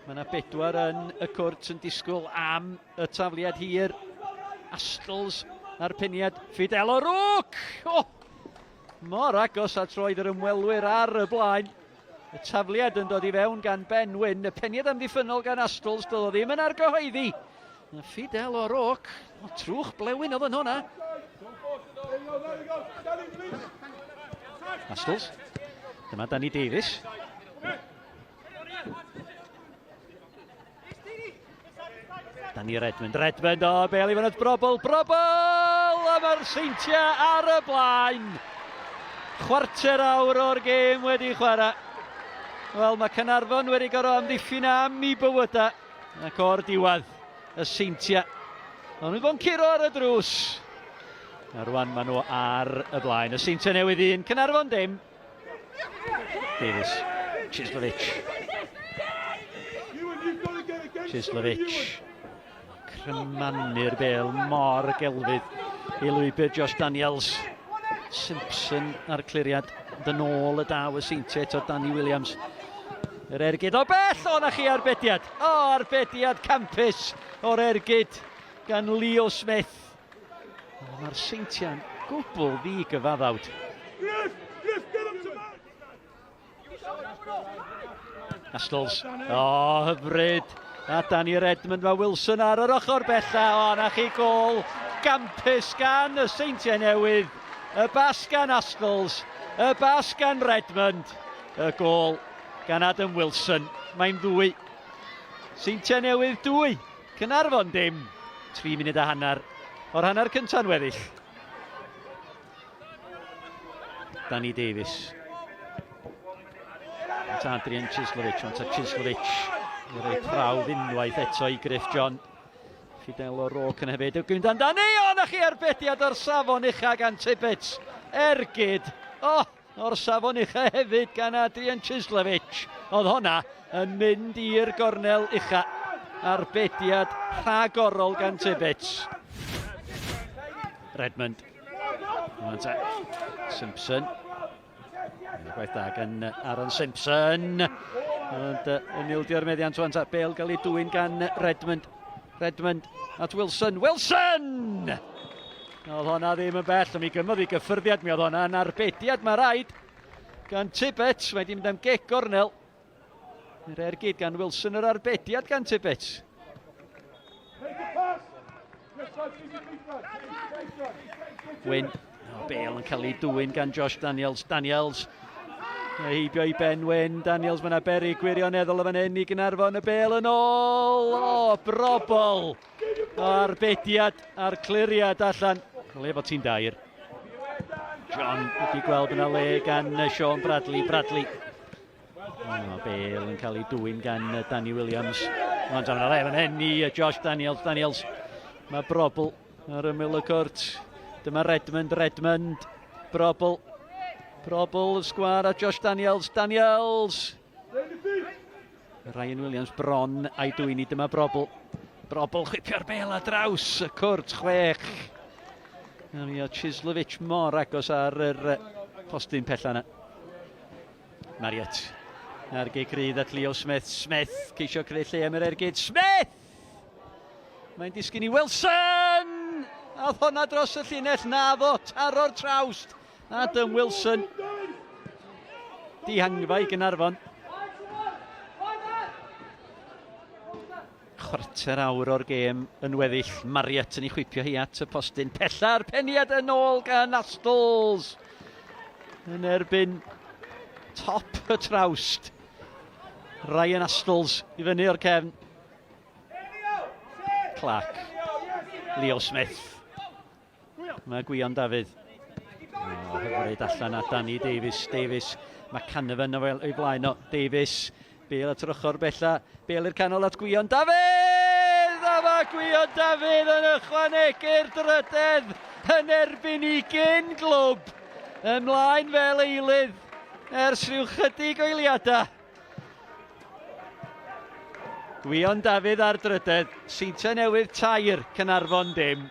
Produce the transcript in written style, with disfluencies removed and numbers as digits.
Mae yna 4 yn y cwrt yn disgwyl am y tafliad hir. Astles ar peniad Fidel o Rwc! Oh! Mor agos at roedd yr ymwelwyr ar y blaen. Y tafliad yn dod i fewn gan Ben Wyn. Y peniad amddiffynol gan Astles, doedd o ddim yn argyhoeddi. Fidel o Rwc, trwch blewyn oedd yn hwnna. Astles, dyma Danny Davies. Danny Redmond, o bel i fynd at Brobl, a mae'r Seintiau ar y blaen. Chwarter awr o'r gêm wedi chwarae. Wel, mae Caernarfon wedi gorfod amddiffyn am I bywydau. Ac o'r diwedd, y Seintiau. Ond nhw'n bod curo ar y drws. A rwan maen nhw ar y blaen. Y Seintiau Newydd 1, Caernarfon dim. Davies, Chislovic. Crymanu'r bel mor gelfydd I lwybr Josh Daniels. Simpson ar cliriad dyn ôl y daw y Seintiau eto Danny Williams. Yr ergyd o bell, o na chi arbediad. O, arbediad campus o'r ergyd gan Leo Smith. Mae'r Seintiau'n gwbl ddi-gyfaddawd. Astles, o, hyfryd. A Danny Redmond, mae Wilson ar yr ochr bella. O, na chi gol campus gan y Seintiau Newydd. Y bas gan Astles, y bas gan Redmond. Y gol gan Adam Wilson. Mae'n 2. Seintiau Newydd 2. Caernarfon dim. 3 munud a hanner o'r hanner cynta'n weddill. Danny Davies. Adrian Chislovic, Chislovic. Rhaid prawf unwaith eto I Griff John. Fidel o Rwc yn hefyd. Gwion Dafydd, o na chi arbediad o'r safon ucha gan Tibbets. Ergyd. O, o'r safon ucha hefyd gan Adrian Chislovic. Oedd honna yn mynd i'r gornel ucha. Arbediad rhagorol gan Tibbets. Redmond. Simpson. Gwaith da gan Aaron Simpson. Ond yn ildio'r meddiant o'n bel gael ei dwyn gan Redmond. Redmond at Wilson. Wilson! Oedd honna ddim yn bell, ond mi gymodd I gyffyrddiad mi oedd honna yn arbediad mae rhaid gan Tibbets. Mae dim am gec gornel. Yr ergyd gan Wilson yr arbediad gan Tibbets. Wyn. Bel yn cael ei dwyn gan Josh Daniels. Heibio I Ben Wyn. Daniels, mae yna beri gwirioneddol o fan hyn I Caernarfon. Y bel yn ôl. O, Brobl. O, arbediad a'r cliriad allan. Le fod ti'n dair. John wedi gweld yna le gan Sean Bradley. O, bel yn cael ei dwyn gan Danny Williams. Ond yna le fan hyn I Josh Daniels. Mae Brobl ar ymyl y cwrt. Dyma Redmond. Brobl, sgwar a Josh Daniels. Ryan Williams bron a'i dwyni, dyma Brobl. Chwipio'r bel a draws y cwrt 6. Mi o Chislovic mor agos ar yr postyn pella yna. Marriott. Ergyd crydd at Leo Smith. Ceisio creu lle am yr ergyd. Smith! Mae'n disgyn I Wilson! A honna dros y llinell, naddo, taro'r trawst. Adam Wilson. Dihangfa I Caernarfon. Chwarter awr o'r gêm yn weddill. Marriott yn ei chwipio hi at y postyn. Pella'r peniad yn ôl gan Astles. Yn erbyn top y trawst. Ryan Astles I fyny o'r cefn. Clark. Leo Smith. Mae Gwion Dafydd. Hyfryd allan at Danny Davies. Mae Caernarfon o'i blaen o. Davies. Bel at yr ochr bella. Bel i'r canol at Gwion Dafydd! A mae Gwion Dafydd yn ychwanegu'r drydedd yn erbyn I gyn-glwb. Ymlaen fel eilydd ers rhyw chydig o eiliadau. Gwion Dafydd ar drydedd. Seintiau Newydd 3, Caernarfon dim.